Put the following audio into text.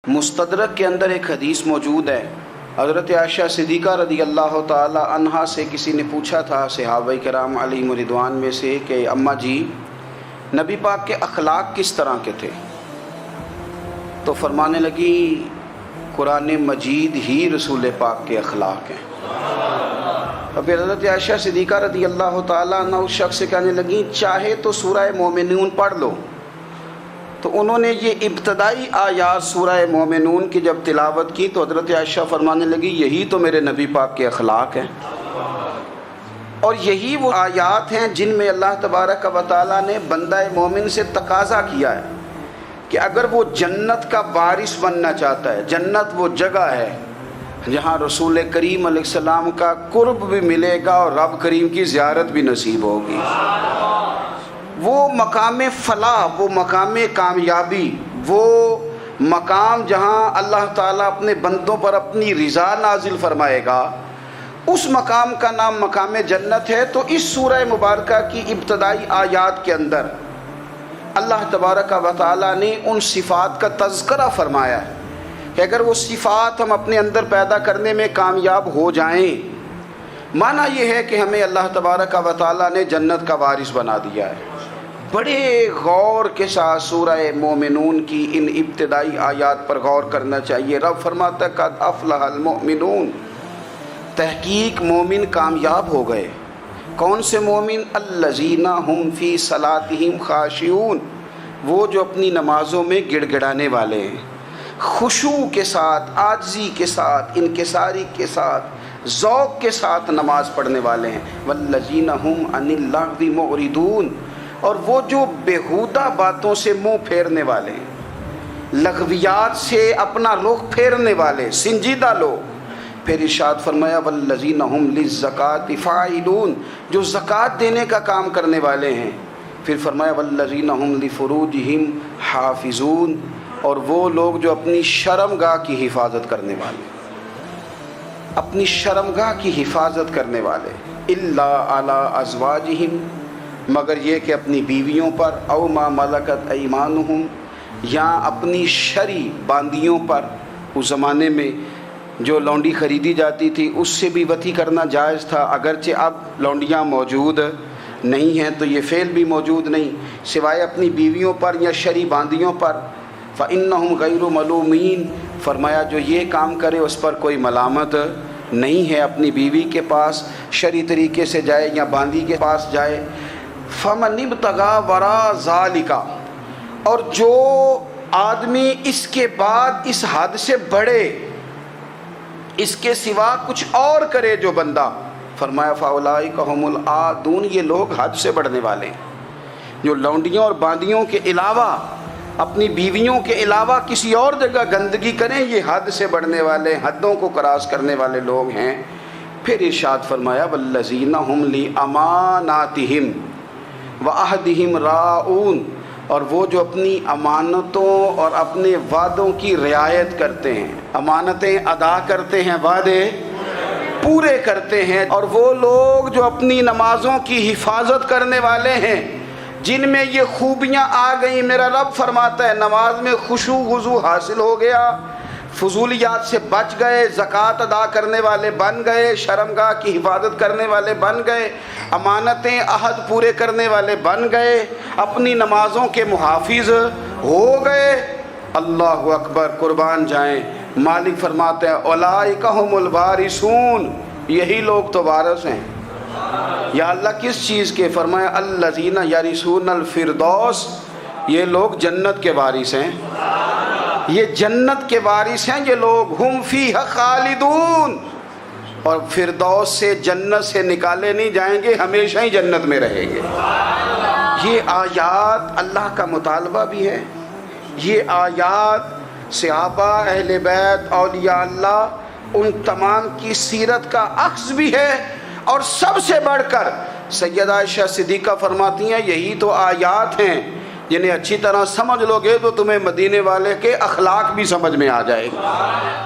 مستدرک کے اندر ایک حدیث موجود ہے، حضرت عائشہ صدیقہ رضی اللہ تعالی عنہا سے کسی نے پوچھا تھا صحابہ کرام علیہم رضوان میں سے کہ اماں جی نبی پاک کے اخلاق کس طرح کے تھے؟ تو فرمانے لگی قرآن مجید ہی رسول پاک کے اخلاق ہیں۔ اب حضرت عائشہ صدیقہ رضی اللہ تعالیٰ عنہ اس شخص سے کہنے لگیں چاہے تو سورہ مومنون پڑھ لو۔ تو انہوں نے یہ ابتدائی آیات سورہ مومنون کی جب تلاوت کی تو حضرت عائشہ فرمانے لگی یہی تو میرے نبی پاک کے اخلاق ہیں، اور یہی وہ آیات ہیں جن میں اللہ تبارک و تعالیٰ نے بندہ مومن سے تقاضا کیا ہے کہ اگر وہ جنت کا وارث بننا چاہتا ہے، جنت وہ جگہ ہے جہاں رسول کریم علیہ السلام کا قرب بھی ملے گا اور رب کریم کی زیارت بھی نصیب ہوگی، وہ مقام فلاح، وہ مقام کامیابی، وہ مقام جہاں اللہ تعالیٰ اپنے بندوں پر اپنی رضا نازل فرمائے گا، اس مقام کا نام مقام جنت ہے۔ تو اس سورہ مبارکہ کی ابتدائی آیات کے اندر اللہ تبارک و تعالیٰ نے ان صفات کا تذکرہ فرمایا ہے کہ اگر وہ صفات ہم اپنے اندر پیدا کرنے میں کامیاب ہو جائیں، معنی یہ ہے کہ ہمیں اللہ تبارک و تعالیٰ نے جنت کا وارث بنا دیا ہے۔ بڑے غور کے ساتھ سورہ مومنون کی ان ابتدائی آیات پر غور کرنا چاہیے۔ رب فرماتا ہے قد افلح المؤمنون، تحقیق مومن کامیاب ہو گئے۔ کون سے مومن؟ الذین هم فی صلاتہم خاشعون، وہ جو اپنی نمازوں میں گڑ گڑانے والے ہیں، خشوع کے ساتھ، عاجزی کے ساتھ، انکساری کے ساتھ، ذوق کے ساتھ نماز پڑھنے والے ہیں۔ والذین هم عن اللغو معرضون، اور وہ جو بیہودہ باتوں سے منہ پھیرنے والے ہیں، لغویات سے اپنا رخ پھیرنے والے، سنجیدہ لوگ۔ پھر ارشاد فرمایا والذین هم للزکاۃ فاعلون، جو زکوٰۃ دینے کا کام کرنے والے ہیں۔ پھر فرمایا والذین هم لفروجہم حافظون، اور وہ لوگ جو اپنی شرمگاہ کی حفاظت کرنے والے، اپنی شرمگاہ کی حفاظت کرنے والے۔ الا علی ازواجہم، مگر یہ کہ اپنی بیویوں پر، او ما ملکت ایمانہم، یا اپنی شرعی باندیوں پر۔ اس زمانے میں جو لونڈی خریدی جاتی تھی اس سے بھی وطی کرنا جائز تھا، اگرچہ اب لونڈیاں موجود نہیں ہیں تو یہ فعل بھی موجود نہیں، سوائے اپنی بیویوں پر یا شرعی باندیوں پر۔ فإنہم غیر ملومین، فرمایا جو یہ کام کرے اس پر کوئی ملامت نہیں ہے، اپنی بیوی کے پاس شرعی طریقے سے جائے یا باندی کے پاس جائے۔ فمن ابتغى وراء ذلك، اور جو آدمی اس کے بعد اس حد سے بڑھے، اس کے سوا کچھ اور کرے جو بندہ، فرمایا فاولئک هم العادون، یہ لوگ حد سے بڑھنے والے ہیں۔ جو لونڈیوں اور باندیوں کے علاوہ، اپنی بیویوں کے علاوہ کسی اور جگہ گندگی کریں، یہ حد سے بڑھنے والے، حدوں کو کراس کرنے والے لوگ ہیں۔ پھر ارشاد فرمایا والذین هم لاماناتہم وعہدہم راعون، اور وہ جو اپنی امانتوں اور اپنے وعدوں کی رعایت کرتے ہیں، امانتیں ادا کرتے ہیں، وعدے پورے کرتے ہیں۔ اور وہ لوگ جو اپنی نمازوں کی حفاظت کرنے والے ہیں، جن میں یہ خوبیاں آ گئیں، میرا رب فرماتا ہے نماز میں خشوع خضوع حاصل ہو گیا، فضولیات سے بچ گئے، زکوٰۃ ادا کرنے والے بن گئے، شرمگاہ کی حفاظت کرنے والے بن گئے، امانتیں عہد پورے کرنے والے بن گئے، اپنی نمازوں کے محافظ ہو گئے۔ اللہ اکبر، قربان جائیں۔ مالک فرماتے ہیں اولئک هم الوارثون، یہی لوگ تو وارث ہیں۔ یا اللہ کس چیز کے؟ فرمایا الذین یرثون الفردوس، یہ لوگ جنت کے وارث ہیں، یہ جنت کے وارث ہیں یہ لوگ۔ ہم فیہا خالدون، اور فردوس سے، جنت سے نکالے نہیں جائیں گے، ہمیشہ ہی جنت میں رہیں گے۔ یہ آیات اللہ کا مطالبہ بھی ہے، یہ آیات صحابہ، اہل بیت، اولیاء اللہ، ان تمام کی سیرت کا عکس بھی ہے۔ اور سب سے بڑھ کر سیدہ عائشہ صدیقہ فرماتی ہیں یہی تو آیات ہیں جنہیں اچھی طرح سمجھ لو گے تو تمہیں مدینے والے کے اخلاق بھی سمجھ میں آ جائے گا۔